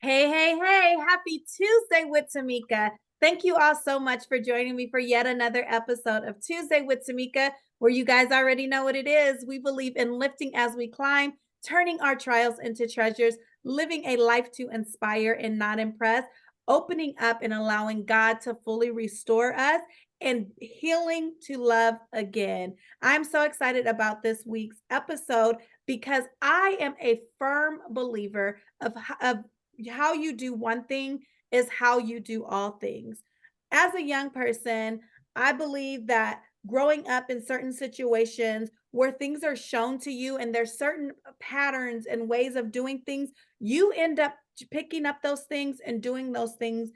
Hey, hey, hey, happy Tuesday with Tamika. Thank you all so much for joining me for yet another episode of Tuesday with Tamika, where you guys already know what it is. We believe in lifting as we climb, turning our trials into treasures, living a life to inspire and not impress, opening up and allowing God to fully restore us, and healing to love again. I'm so excited about this week's episode because I am a firm believer of how you do one thing is how you do all things. As a young person, I believe that growing up in certain situations where things are shown to you and there's certain patterns and ways of doing things, you end up picking up those things and doing those things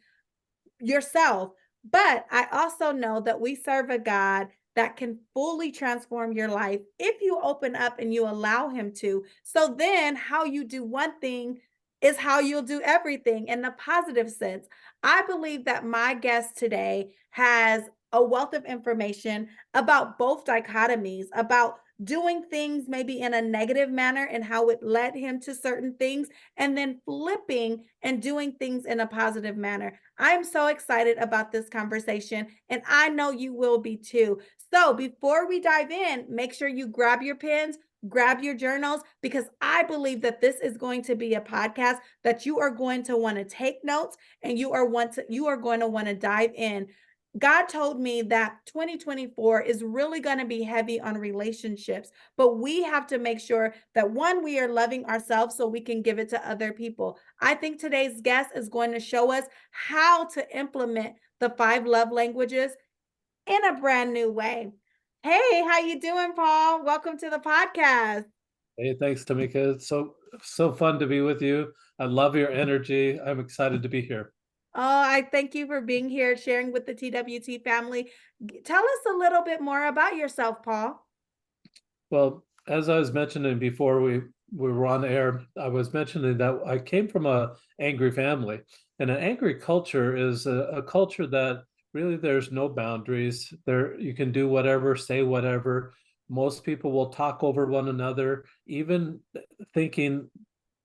yourself. But I also know that we serve a God that can fully transform your life if you open up and you allow Him to. So then, how you do one thing is how you'll do everything in a positive sense. I believe that my guest today has a wealth of information about both dichotomies, about doing things maybe in a negative manner and how it led him to certain things, and then flipping and doing things in a positive manner. I'm so excited about this conversation, and I know you will be too. So, before we dive in, make sure you grab your pens, grab your journals, because I believe that this is going to be a podcast that you are going to want to take notes and you are going to want to dive in. God told me that 2024 is really going to be heavy on relationships, but we have to make sure that one, we are loving ourselves so we can give it to other people. I think today's guest is going to show us how to implement the five love languages in a brand new way. Hey, how you doing, Paul? Welcome to the podcast. Hey, thanks, Tamika. It's so fun to be with you. I love your energy. I'm excited to be here. Oh, I thank you for being here, sharing with the TWT family. Tell us a little bit more about yourself, Paul. Well, as I was mentioning before we were on air, I was mentioning that I came from a angry family, and an angry culture is a culture that really there's no boundaries. There you can do whatever, say whatever. Most people will talk over one another, even thinking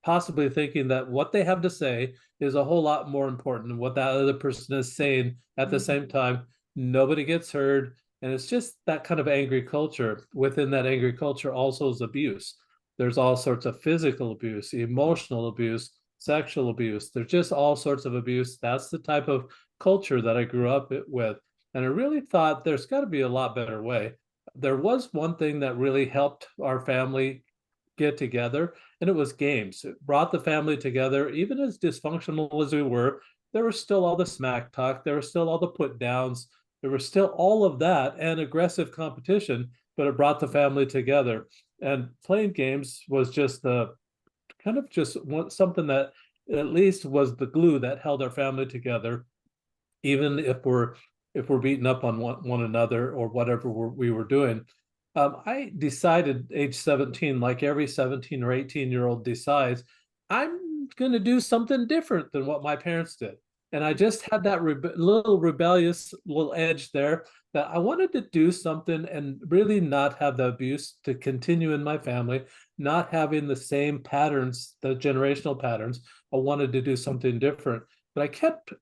possibly thinking that what they have to say is a whole lot more important than what that other person is saying at the same Mhm. time. Nobody gets heard. And it's just that kind of angry culture. Within that angry culture, also is abuse. There's all sorts of physical abuse, emotional abuse, sexual abuse. There's just all sorts of abuse. That's the type of culture that I grew up with. And I really thought there's got to be a lot better way. There was one thing that really helped our family get together, and it was games. It brought the family together. Even as dysfunctional as we were, there was still all the smack talk, there was still all the put downs, there was still all of that and aggressive competition, but it brought the family together. And playing games was just the kind of just something that at least was the glue that held our family together, even if we're beating up on one another or whatever we were doing. I decided age 17, like every 17 or 18-year-old decides, I'm going to do something different than what my parents did. And I just had that little rebellious little edge there that I wanted to do something and really not have the abuse to continue in my family, not having the same patterns, the generational patterns. I wanted to do something different, but I kept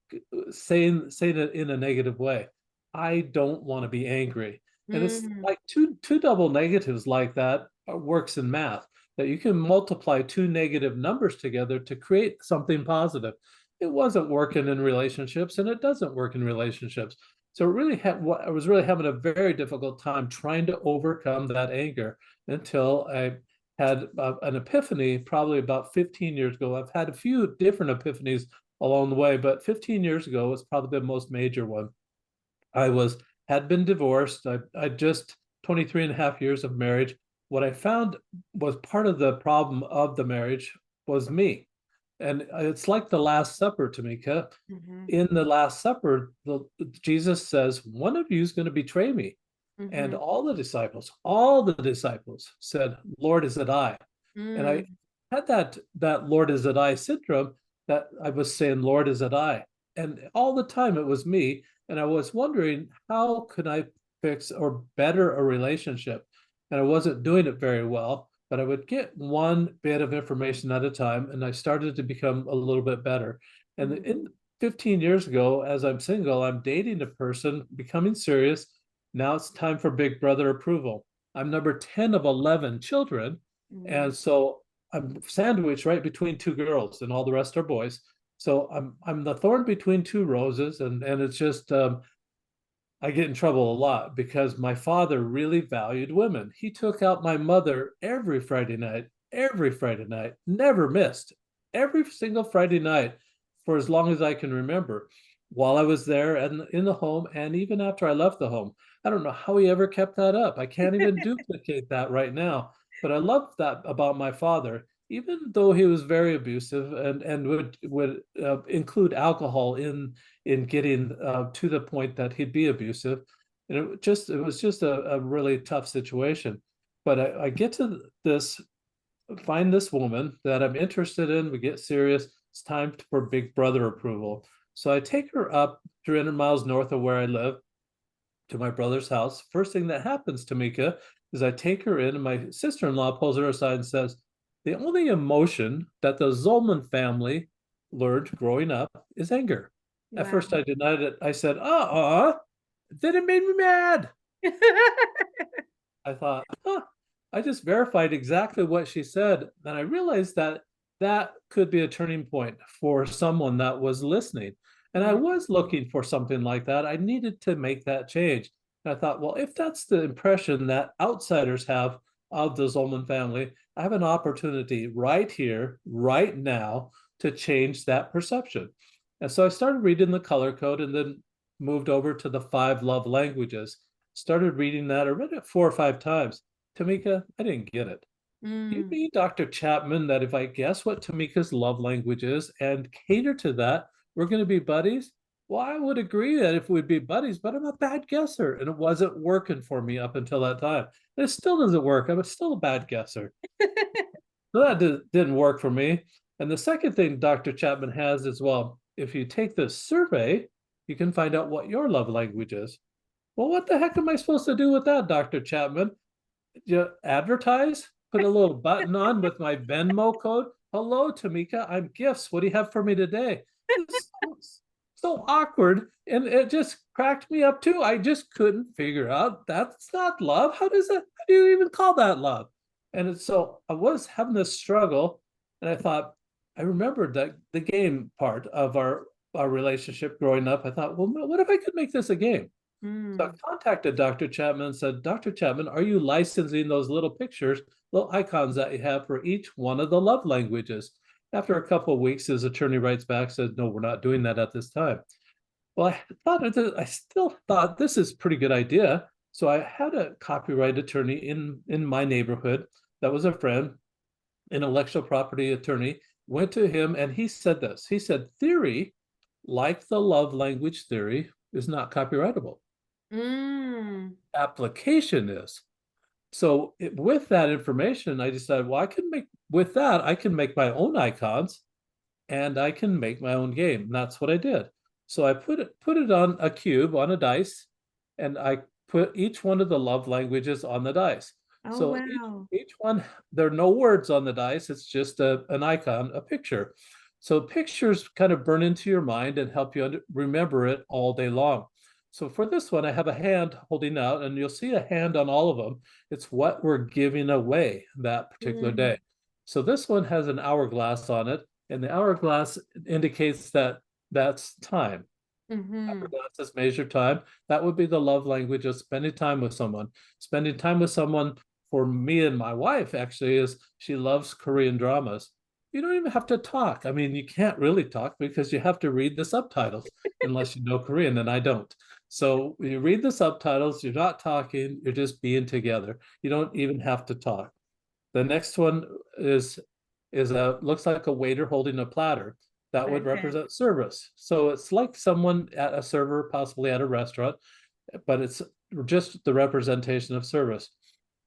saying it in a negative way. I don't want to be angry. And it's Mm. like two double negatives like that works in math, that you can multiply two negative numbers together to create something positive. It wasn't working in relationships, and it doesn't work in relationships. So I was really having a very difficult time trying to overcome that anger until I had an epiphany probably about 15 years ago. I've had a few different epiphanies along the way, but 15 years ago was probably the most major one. I had been divorced. I just 23 and a half years of marriage. What I found was part of the problem of the marriage was me. And it's like the Last Supper, Tamika. Mhm. In the Last Supper, Jesus says, one of you is going to betray me. And Mhm. all the disciples said, Lord, is it I? And I Mm. had that Lord, is it I syndrome, that I was saying, Lord, is it I? And all the time it was me. And I was wondering, how could I fix or better a relationship? And I wasn't doing it very well. but I would get one bit of information at a time, and I started to become a little bit better. And in 15 years ago, as I'm single, I'm dating a person, becoming serious. Now it's time for big brother approval. I'm number 10 of 11 children. And so I'm sandwiched right between two girls, and all the rest are boys. So I'm the thorn between two roses, and it's just I get in trouble a lot because my father really valued women. He took out my mother every Friday night, never missed, every single Friday night for as long as I can remember, while I was there and in the home, and even after I left the home. I don't know how he ever kept that up. I can't even duplicate that right now. But I love that about my father, even though he was very abusive and would include alcohol in getting to the point that he'd be abusive. And it was just a really tough situation. But I get to find this woman that I'm interested in. We get serious. It's time for big brother approval. So I take her up 300 miles north of where I live to my brother's house. First thing that happens, Tamika, is I take her in, and my sister-in-law pulls her aside and says, the only emotion that the Zolman family learned growing up is anger. At first I denied it. I said, then it made me mad. I thought, I just verified exactly what she said. And I realized that that could be a turning point for someone that was listening. And I was looking for something like that. I needed to make that change. And I thought, well, if that's the impression that outsiders have of the Zolman family, I have an opportunity right here, right now, to change that perception. And so I started reading the color code, and then moved over to the 5 love languages. Started reading that. I read it 4 or 5 times. Tamika, I didn't get it. You mean, Dr. Chapman, that if I guess what Tamika's love language is and cater to that, we're going to be buddies? Well, I would agree that if we'd be buddies, but I'm a bad guesser, and it wasn't working for me up until that time. And it still doesn't work. I'm still a bad guesser. So that didn't work for me. And the second thing Dr. Chapman has as well, if you take this survey, you can find out what your love language is. Well, what the heck am I supposed to do with that, Dr. Chapman? You advertise? Put a little button on with my Venmo code? Hello, Tamika, I'm Gifts. What do you have for me today? It's so awkward, and it just cracked me up too. I just couldn't figure out that's not love. How do you even call that love? And so I was having this struggle, and I thought, I remembered that the game part of our relationship growing up. I thought, well, what if I could make this a game? So I contacted Dr. Chapman and said, Dr. Chapman, are you licensing those little pictures, little icons that you have for each one of the love languages? After a couple of weeks, his attorney writes back, says, no, we're not doing that at this time. Well, I still thought this is a pretty good idea. So I had a copyright attorney in my neighborhood that was a friend, intellectual property attorney, went to him, and he said this. He said, theory, like the love language theory, is not copyrightable. Application is. So with that information, I decided, well, I can make my own icons, and I can make my own game. And that's what I did. So I put it on a cube, on a dice, and I put each one of the love languages on the dice. So each one, there are no words on the dice. It's just an icon, a picture. So pictures kind of burn into your mind and help you remember it all day long. So for this one, I have a hand holding out, and you'll see a hand on all of them. It's what we're giving away that particular day. So this one has an hourglass on it, and the hourglass indicates that that's time. Hourglass is measured time. That would be the love language of spending time with someone. Spending time with someone, for me and my wife, actually, is she loves Korean dramas. You don't even have to talk. I mean, you can't really talk because you have to read the subtitles unless you know Korean, and I don't. So you read the subtitles, you're not talking, you're just being together. You don't even have to talk. The next one is looks like a waiter holding a platter. That would represent service. So it's like someone at a server, possibly at a restaurant, but it's just the representation of service.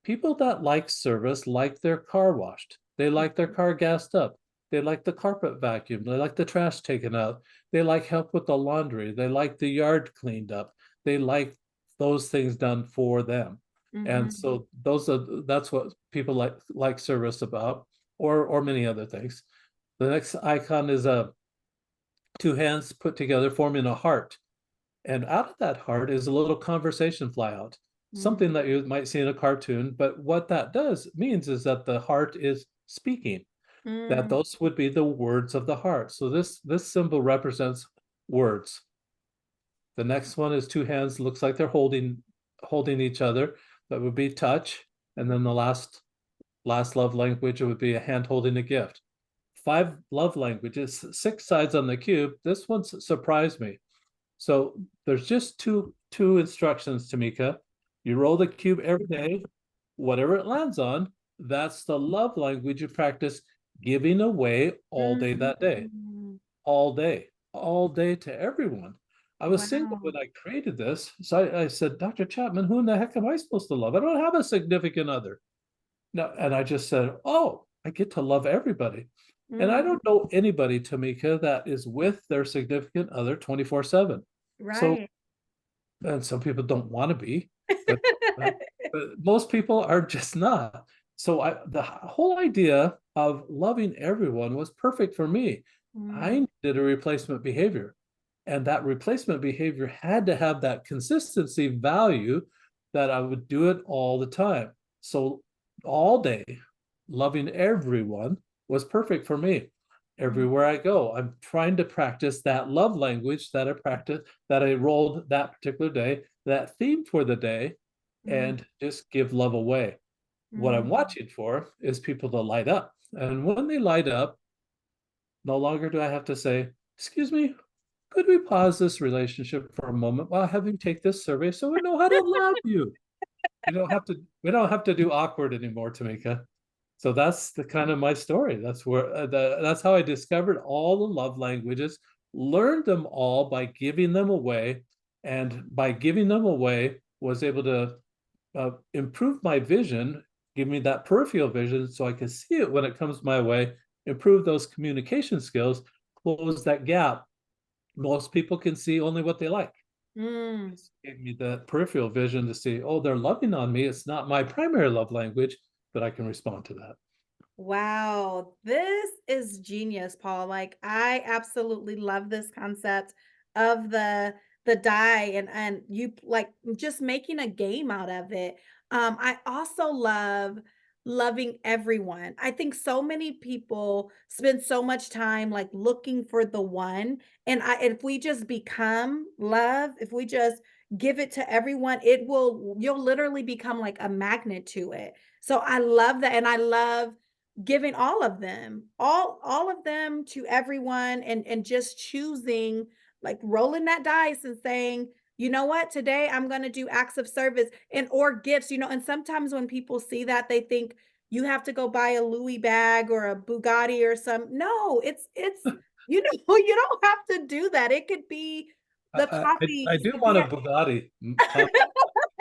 People that like service like their car washed. They like their car gassed up. They like the carpet vacuumed. They like the trash taken out. They like help with the laundry. They like the yard cleaned up. They like those things done for them. And so that's what people like service about, or many other things. The next icon is two hands put together forming a heart. And out of that heart is a little conversation fly out, something that you might see in a cartoon. But what that does means is that the heart is speaking, that Mm, those would be the words of the heart. So this symbol represents words. The next one is two hands, looks like they're holding each other. That would be touch. And then the last love language, it would be a hand holding a gift. 5 love languages, 6 sides on the cube. This one's surprised me. So there's just two instructions, Tamika. You roll the cube every day, whatever it lands on, that's the love language you practice giving away all day that day, mm, all day to everyone. I was single wow. when I created this. So I said, Dr. Chapman, who in the heck am I supposed to love? I don't have a significant other. No, and I just said, oh, I get to love everybody. And I Mm, don't know anybody, Tamika, that is with their significant other 24/7. So, right. and some people don't want to be, but, but but most people are just not. So the whole idea of loving everyone was perfect for me. Mm, I needed a replacement behavior. And that replacement behavior had to have that consistency value that I would do it all the time. So all day, loving everyone was perfect for me. mm, Everywhere I go, I'm trying to practice that love language that I rolled that particular day, that theme for the day, mm, and just give love away. What I'm mm. watching for is people to light up. And when they light up, no longer do I have to say, excuse me, could we pause this relationship for a moment while having take this survey so we know how to love you? We don't have to do awkward anymore, Tamika. So that's the kind of my story. That's where that's how I discovered all the love languages, learned them all by giving them away, and by giving them away was able to improve my vision, give me that peripheral vision so I can see it when it comes my way, improve those communication skills, close that gap. Most people can see only what they like. Mm. This gave me that peripheral vision to see, oh, they're loving on me. It's not my primary love language, but I can respond to that. Wow, this is genius, Paul. Like I absolutely love this concept of the die and you like just making a game out of it. I also love loving everyone. I think so many people spend so much time like looking for the one and if we just become love, if we just give it to everyone, you'll literally become like a magnet to it. So I love that and I love giving all of them, all of them to everyone and just choosing like rolling that dice and saying, "You know what? Today I'm going to do acts of service and or gifts." And sometimes when people see that they think you have to go buy a Louis bag or a Bugatti or some. No, it's you don't have to do that. It could be the coffee. I It do could want be a Bugatti, Tom.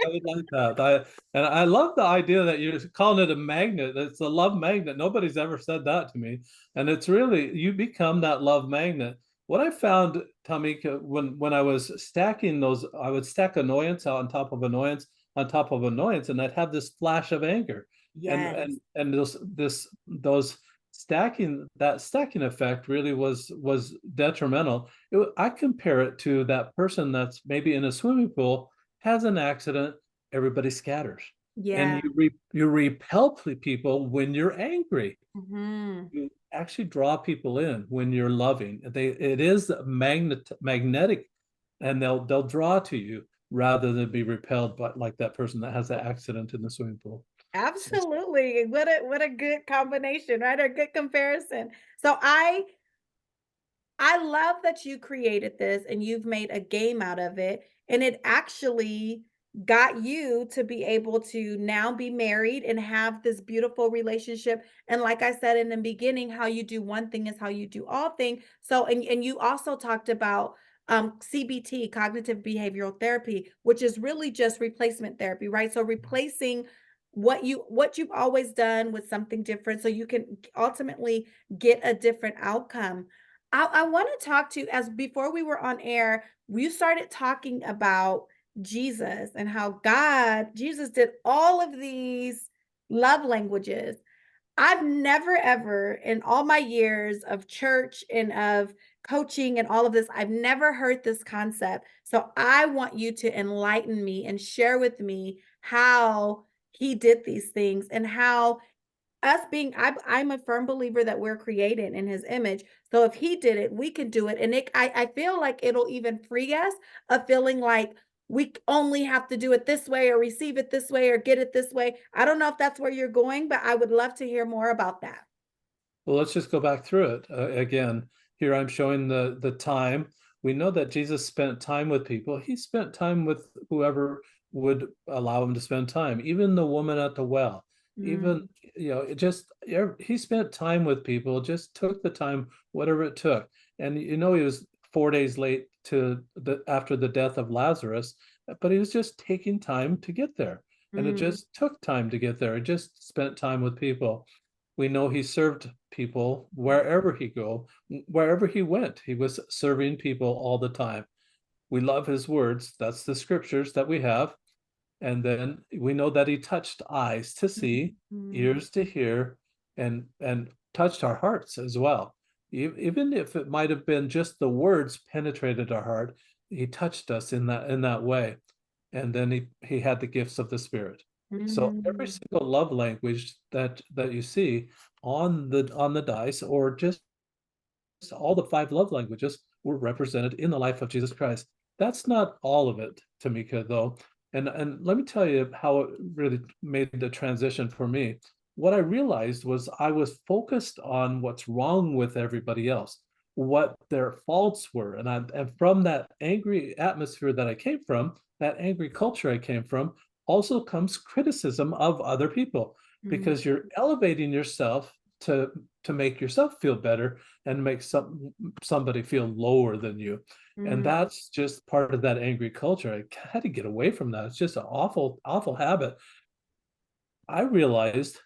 I would like that. And I love the idea that you're calling it a magnet. It's a love magnet. Nobody's ever said that to me. And it's really, you become that love magnet. What I found, Tamika, when I was stacking those, I would stack annoyance on top of annoyance on top of annoyance, and I'd have this flash of anger. And yes. those stacking effect really was detrimental. I compare it to that person that's maybe in a swimming pool, has an accident, everybody scatters. And Yeah. you repel people when you're angry. Mhm. You actually draw people in when you're loving. It is magnetic, and they'll draw to you rather than be repelled by like that person that has that accident in the swimming pool. So Absolutely. What a good combination, right? A good comparison. So I love that you created this and you've made a game out of it and it actually got you to be able to now be married and have this beautiful relationship and like I said in the beginning how you do one thing is how you do all things. So and you also talked about CBT, cognitive behavioral therapy, which is really just replacement therapy, right? So replacing what you've always done with something different so you can ultimately get a different outcome. I want to talk to as before we were on air, we started talking about Jesus and how Jesus did all of these love languages. I've never ever in all my years of church and of coaching and all of this, I've never heard this concept. So I want you to enlighten me and share with me how he did these things and how us being I'm a firm believer that we're created in his image. So if he did it, we can do it. And I feel like it'll even free us of feeling like only have to do it this way or receive it this way or get it this way. I don't know if that's where you're going, but I would love to hear more about that. Well, let's just go back through it again. Here I'm showing the time. We know that Jesus spent time with people. He spent time with whoever would allow him to spend time, even the woman at the well. Even, Mm, it just he spent time with people, just took the time, whatever it took. And he was 4 days late to the after the death of Lazarus, but he was just taking time to get there. And it mm, just took time to get there. It just spent time with people. We know he served people wherever he went. He was serving people all the time. We love his words. That's the scriptures that we have. And then we know that he touched eyes to see, mm, ears to hear, and touched our hearts as well. Even if it might have been just the words penetrated our heart, he touched us in that way. And then he had the gifts of the Spirit. So every mm, single love language that you see on the dice, or just all the five love languages, were represented in the life of Jesus Christ. That's not all of it, Tamika, though. And let me tell you how it really made the transition for me. What I realized was I was focused on what's wrong with everybody else, what their faults were. And from that angry atmosphere that I came from, that angry culture I came from, also comes criticism of other people, mm, because you're elevating yourself to make yourself feel better and make somebody feel lower than you. And mm. that's just part of that angry culture. I had to get away from that. It's just an awful, awful habit. I realized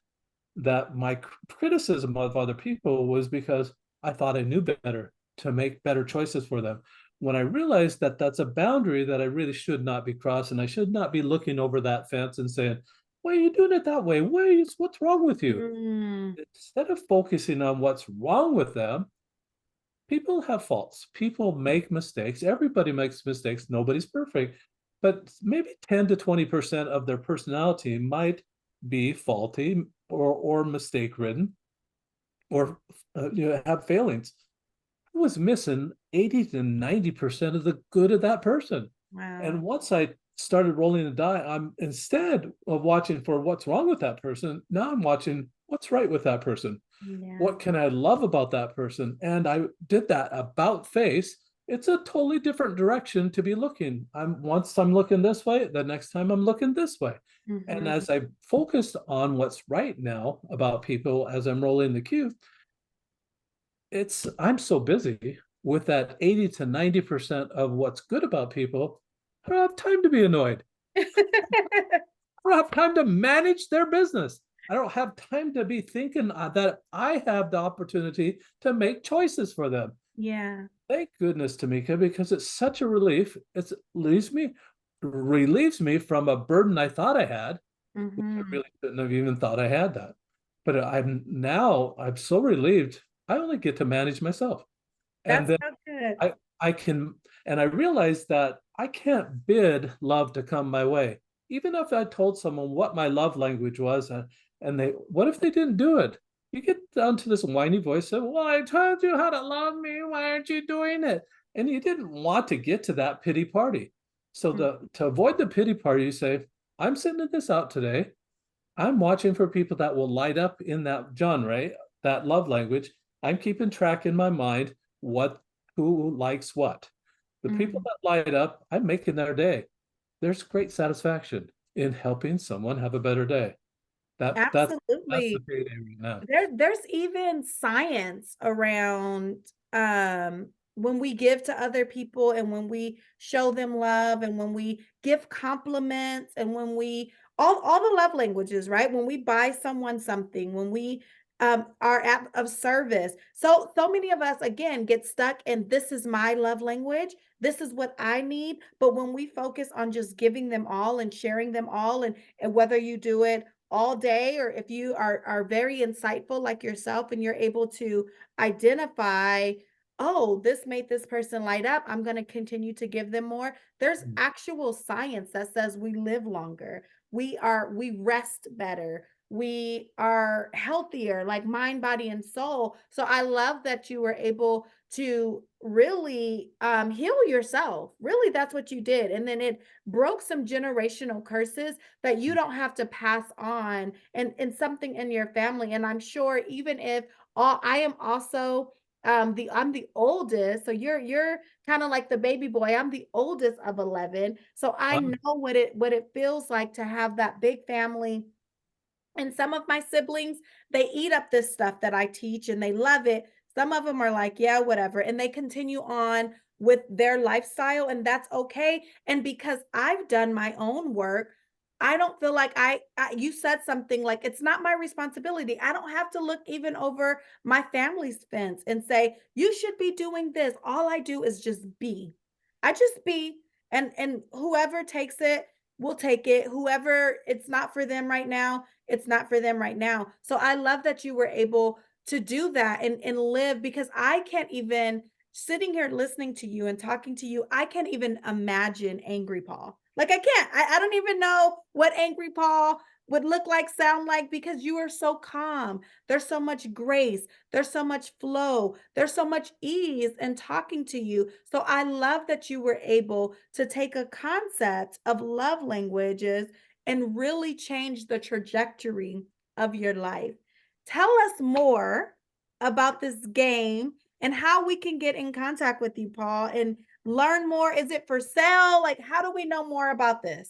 that my criticism of other people was because I thought I knew better to make better choices for them. When I realized that that's a boundary that I really should not be crossing, I should not be looking over that fence and saying, "Why are you doing it that way? What's wrong with you?" Mm, Instead of focusing on what's wrong with them, people have faults. People make mistakes. Everybody makes mistakes. Nobody's perfect. But maybe 10 to 20% of their personality might be faulty or mistake ridden, or have failings. I was missing 80 to 90% of the good of that person. wow. And once I started rolling the die, I'm, instead of watching for what's wrong with that person, now I'm watching what's right with that person. Yeah. What can I love about that person? And I did that about face. It's a totally different direction to be looking. I'm looking this way, the next time I'm looking this way. And Mhm. as I focused on what's right now about people as I'm rolling the cube, I'm so busy with that 80 to 90% of what's good about people. I don't have time to be annoyed. I don't have time to manage their business. I don't have time to be thinking that I have the opportunity to make choices for them. Yeah. Thank goodness, Tamika, because it's such a relief. It relieves me from a burden I thought I had, which I Mhm. really couldn't have even thought I had that. But I'm so relieved. I only get to manage myself. And That's then so good. I can, and I realized that I can't bid love to come my way. Even if I told someone what my love language was, and what if they didn't do it? You get down to this whiny voice of, "Well, I told you how to love me. Why aren't you doing it?" And you didn't want to get to that pity party. So Mm. to avoid the pity party, you say, "I'm sending this out today. I'm watching for people that will light up in that genre, that love language. I'm keeping track in my mind who likes what. The people Mhm. that light up, I'm making their day. There's great satisfaction in helping someone have a better day. That's the Absolutely. payday right now. There's even science around when we give to other people and when we show them love and when we give compliments and when we all the love languages, right? When we buy someone something, when we are at of service. So many of us again get stuck in this is my love language. This is what I need. But when we focus on just giving them all and sharing them all and whether you do it all day, or if you are very insightful like yourself and you're able to identify, oh, this made this person light up, I'm going to continue to give them more. There's actual science that says we live longer. We rest better. We are healthier, like mind, body, and soul. So I love that you were able to really heal yourself. Really, that's what you did. And then it broke some generational curses that you don't have to pass on and something in your family. And I'm sure even if all I am also I'm the oldest, so you're kind of like the baby boy. I'm the oldest of 11. So I Wow. know what it feels like to have that big family. And some of my siblings, they eat up this stuff that I teach and they love it. Some of them are like, yeah, whatever. And they continue on with their lifestyle, and that's okay. And because I've done my own work, I don't feel like you said something like it's not my responsibility. I don't have to look even over my family's fence and say, you should be doing this. All I do is just be. I just be. And whoever takes it will take it. Whoever it's not for them right now, it's not for them right now. So I love that you were able to do that and live, because I can't even, sitting here listening to you and talking to you, I can't even imagine angry Paul. Like I can't. I don't even know what angry Paul would look like, sound like, because you are so calm. There's so much grace. There's so much flow. There's so much ease in talking to you. So I love that you were able to take a concept of love languages and really change the trajectory of your life. Tell us more about this game and how we can get in contact with you, Paul, and learn more. Is it for sale? Like, how do we know more about this?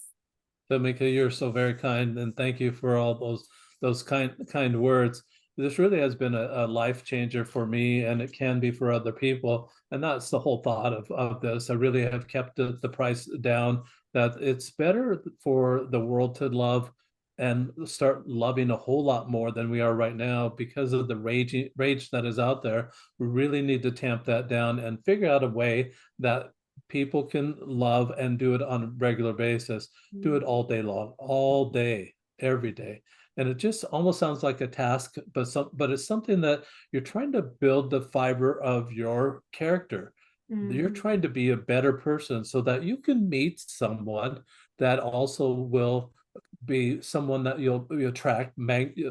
Tamika, you're so very kind, and thank you for all those kind words. This really has been a life changer for me, and it can be for other people. And that's the whole thought of this. I really have kept the price down, that it's better for the world to love and start loving a whole lot more than we are right now because of the rage that is out there. We really need to tamp that down and figure out a way that people can love and do it on a regular basis, do Mm, it all day long, all day, every day. And it just almost sounds like a task, but it's something that you're trying to build the fiber of your character. You're mhm, trying to be a better person so that you can meet someone that also will be someone that you attract,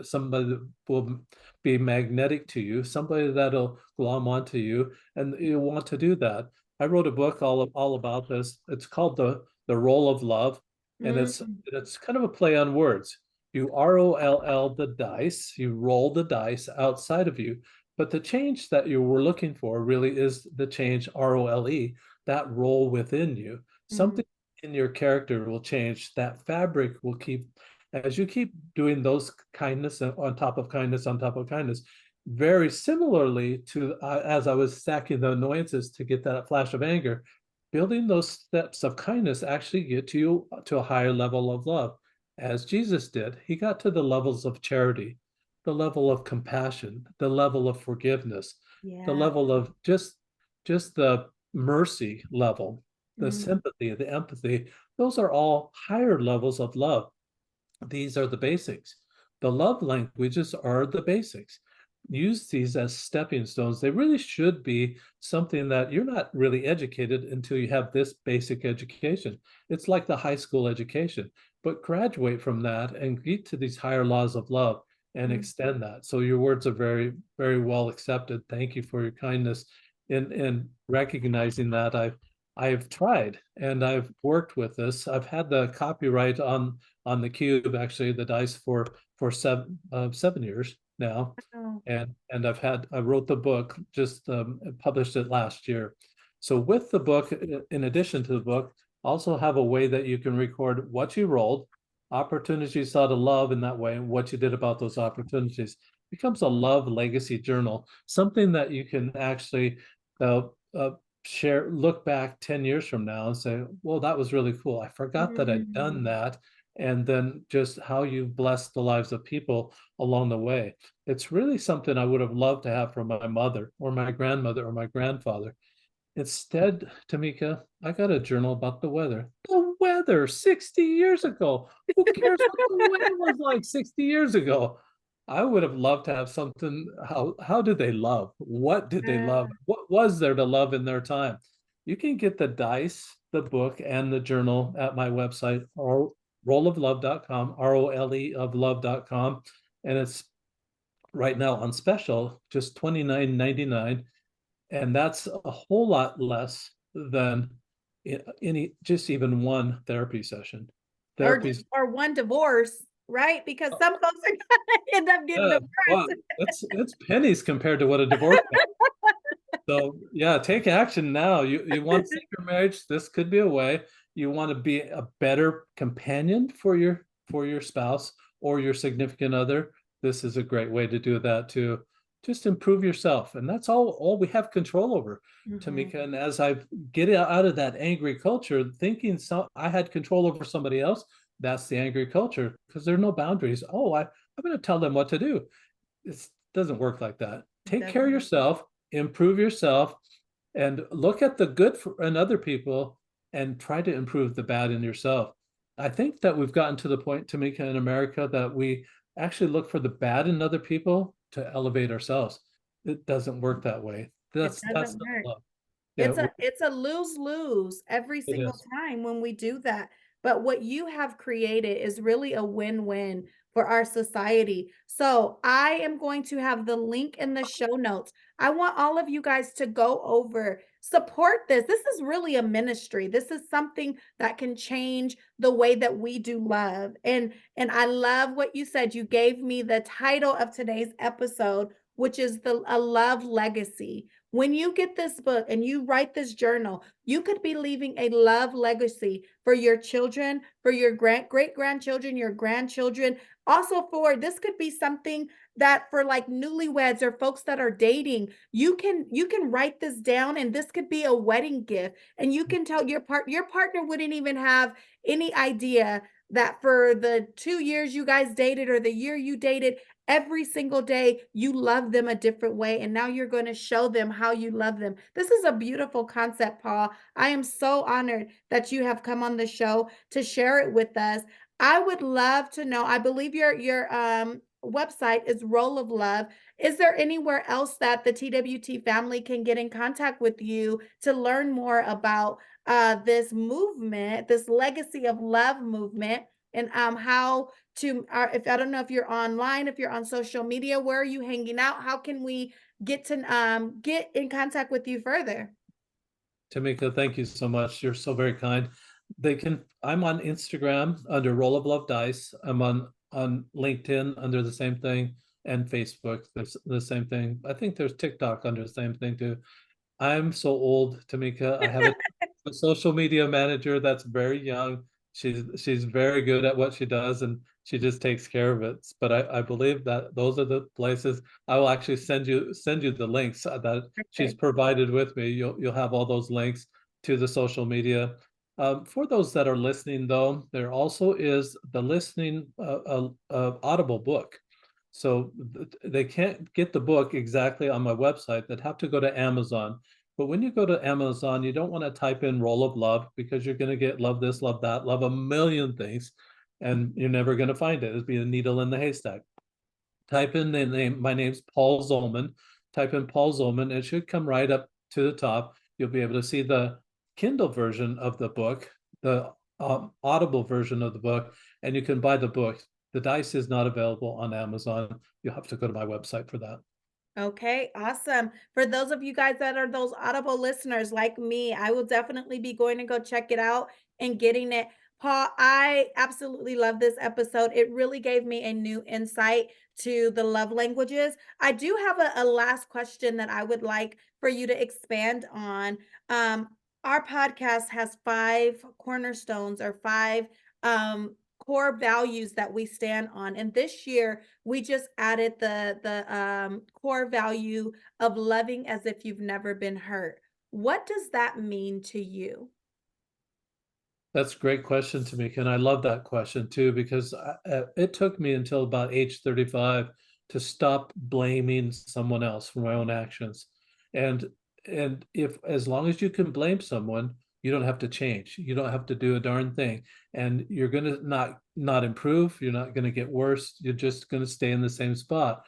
somebody that will be magnetic to you, somebody that'll glom onto you, and you want to do that. I wrote a book all about this. It's called the Role of Love, and mm, it's kind of a play on words. You roll the dice, you roll the dice outside of you, but the change that you were looking for really is the change role, that role within you. mm, Something in your character will change. That fabric will keep, as you keep doing those kindness on top of kindness on top of kindness, very similarly to as I was stacking the annoyances to get that flash of anger, building those steps of kindness actually get you to a higher level of love. As Jesus did, he got to the levels of charity, the level of compassion, the level of forgiveness, the yeah. level of just the mercy level, the Mm, sympathy, the empathy. Those are all higher levels of love. These are the basics. The love languages are the basics. Use these as stepping stones. They really should be something that you're not really educated until you have this basic education. It's like the high school education, but graduate from that and get to these higher laws of love and mm, extend that. So your words are very, very well accepted. Thank you for your kindness in recognizing that. I've tried and I've worked with this. I've had the copyright on the cube, actually, the dice for 7 years now, oh, and I wrote the book, just published it last year. So with the book, in addition to the book, also have a way that you can record what you rolled, opportunities you saw to love in that way, and what you did about those opportunities. Becomes a love legacy journal, something that you can actually uh, uh, share, look back 10 years from now and say, well, that was really cool. I forgot that I'd mm. done that. And then just how you've blessed the lives of people along the way. It's really something I would have loved to have from my mother or my grandmother or my grandfather. Instead, Tamika, I got a journal about the weather. weather 60 years ago. Who cares what the weather was like 60 years ago? I would have loved to have something. How did they love? What did they love? What was there to love in their time? You can get the dice, the book, and the journal at my website, or roleoflove.com, ROLE of love.com. And it's right now on special, just $29.99. And that's a whole lot less than any, just even one therapy session. Therapies. Or one divorce, right? Because some folks are gonna end up getting Yeah, well, divorced. it's pennies compared to what a divorce is. So yeah, take action now. You want to save your marriage, this could be a way. You want to be a better companion for your spouse or your significant other. This is a great way to do that, to just improve yourself. And that's all we have control over, Tamika. And as I get out of that angry culture, thinking I had control over somebody else, that's the angry culture, because there are no boundaries. Oh, I'm going to tell them what to do. It doesn't work like that. Take care of yourself, improve yourself, and look at the good in other people and try to improve the bad in yourself. I think that we've gotten to the point, Tamika, in America, that we actually look for the bad in other people to elevate ourselves. It doesn't work that way. That's not love. Yeah, It's a lose-lose every it single is. time when we do that. But what you have created is really a win-win for our society. So I am going to have the link in the show notes. I want all of you guys to go over, support this. This is really a ministry. This is something that can change the way that we do love. And I love what you said. You gave me the title of today's episode, which is a love legacy. When you get this book and you write this journal, you could be leaving a love legacy for your children, for your great grandchildren, your grandchildren. Also, for this could be something that for like newlyweds or folks that are dating, you can write this down, and this could be a wedding gift. And you can tell your partner wouldn't even have any idea that for the 2 years you guys dated or the year you dated, every single day you love them a different way, and now you're going to show them how you love them. This is a beautiful concept, Paul. I am so honored that you have come on the show to share it with us. I would love to know, I believe your website is Roll of Love. Is there anywhere else that the TWT family can get in contact with you to learn more about this movement, this legacy of love movement, and how to if I don't know if you're online, if you're on social media, where are you hanging out? How can we get in contact with you further? Tamika, thank you so much. You're so very kind. I'm on Instagram under Roll of Love Dice. I'm on LinkedIn under the same thing, and Facebook, there's the same thing. I think there's TikTok under the same thing too. I'm so old, Tamika. I have a social media manager that's very young. She's very good at what she does, and she just takes care of it. But I believe that those are the places. I will actually send you the links that she's Perfect. provided with me. You'll have all those links to the social media. For those that are listening, though, there also is the listening Audible book. So they can't get the book exactly on my website. They'd have to go to Amazon. But when you go to Amazon, you don't want to type in Roll of Love, because you're going to get love this, love that, love a million things, and you're never going to find it. It'd be a needle in the haystack. Type in the name. My name's Paul Zolman. Type in Paul Zolman. It should come right up to the top. You'll be able to see the Kindle version of the book, the Audible version of the book, and you can buy the book. The dice is not available on Amazon. You'll have to go to my website for that. Okay, awesome. For those of you guys that are those Audible listeners like me, I will definitely be going to go check it out and getting it. Paul, I absolutely love this episode. It really gave me a new insight to the love languages. I do have a last question that I would like for you to expand on. Um, our podcast has 5 cornerstones, or 5 core values that we stand on. And this year, we just added the core value of loving as if you've never been hurt. What does that mean to you? That's a great question, Tamika, and I love that question too, because it took me until about age 35 to stop blaming someone else for my own actions. And and if as long as you can blame someone, you don't have to change. You don't have to do a darn thing. And you're going to not improve. You're not going to get worse. You're just going to stay in the same spot.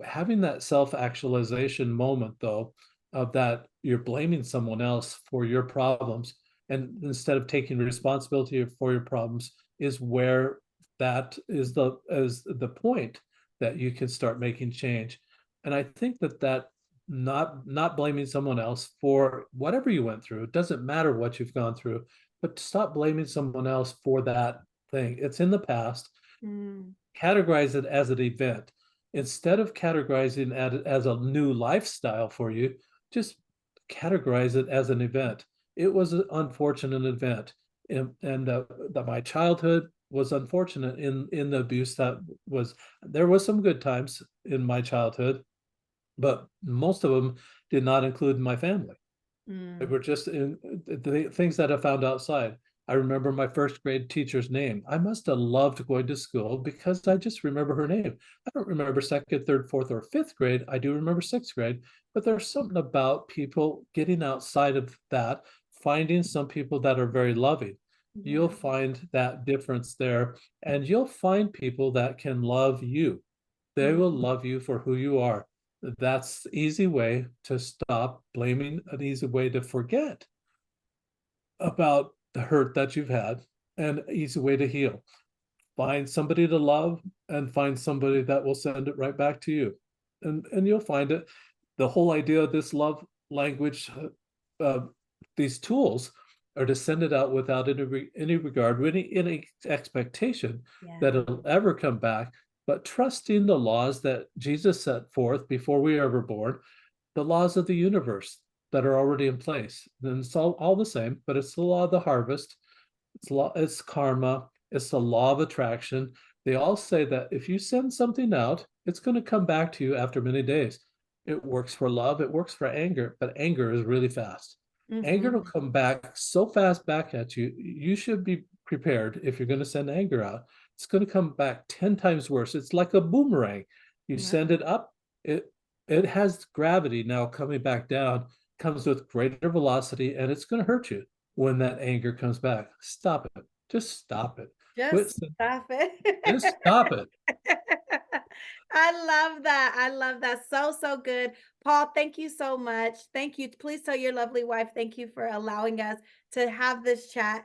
Having that self-actualization moment, though, of that you're blaming someone else for your problems, and instead of taking responsibility for your problems, is where that is the point that you can start making change. And I think that not blaming someone else for whatever you went through, it doesn't matter what you've gone through, but stop blaming someone else for that thing. It's in the past. Categorize it as an event. Instead of categorizing it as a new lifestyle for you, just categorize it as an event. It was an unfortunate event, and that my childhood was unfortunate in the abuse that was. There was some good times in my childhood, but most of them did not include my family. They were just in the things that I found outside. I remember my first grade teacher's name. I must have loved going to school because I just remember her name. I don't remember second, third, fourth, or fifth grade. I do remember sixth grade, but there's something about people getting outside of that, finding some people that are very loving. You'll find that difference there, and you'll find people that can love you. They will love you for who you are. That's the easy way to stop blaming, an easy way to forget about the hurt that you've had, and an easy way to heal. Find somebody to love and find somebody that will send it right back to you. And you'll find it. The whole idea of this love language, these tools are to send it out without any regard, any expectation that it'll ever come back, but trusting the laws that Jesus set forth before we were ever born, the laws of the universe that are already in place. And it's all the same, but it's the law of the harvest. It's karma. It's the law of attraction. They all say that if you send something out, it's going to come back to you after many days. It works for love. It works for anger, but anger is really fast. Anger will come back so fast back at you. You should be prepared if you're going to send anger out. It's going to come back 10 times worse. It's like a boomerang. You send it up, it has gravity now coming back down, comes with greater velocity, and it's going to hurt you when that anger comes back. Stop it. Just stop it. Just stop it. Just stop it. I love that. I love that. So good. Paul, thank you so much. Thank you. Please tell your lovely wife, thank you for allowing us to have this chat.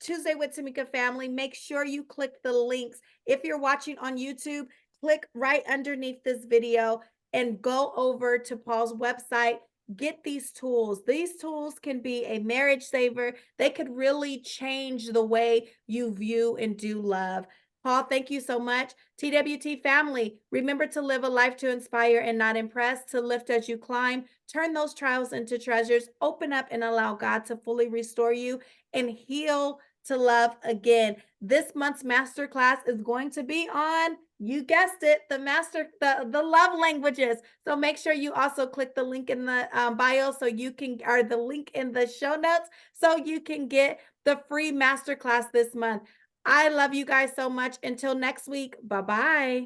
Tuesday with Tamika family, make sure you click the links. If you're watching on YouTube, click right underneath this video and go over to Paul's website. Get these tools. These tools can be a marriage saver. They could really change the way you view and do love. Paul, thank you so much. TWT family, remember to live a life to inspire and not impress, to lift as you climb. Turn those trials into treasures. Open up and allow God to fully restore you and heal to love again. This month's masterclass is going to be on, you guessed it, the love languages. So make sure you also click the link in the bio so you can, or the link in the show notes, so you can get the free masterclass this month. I love you guys so much. Until next week, bye-bye.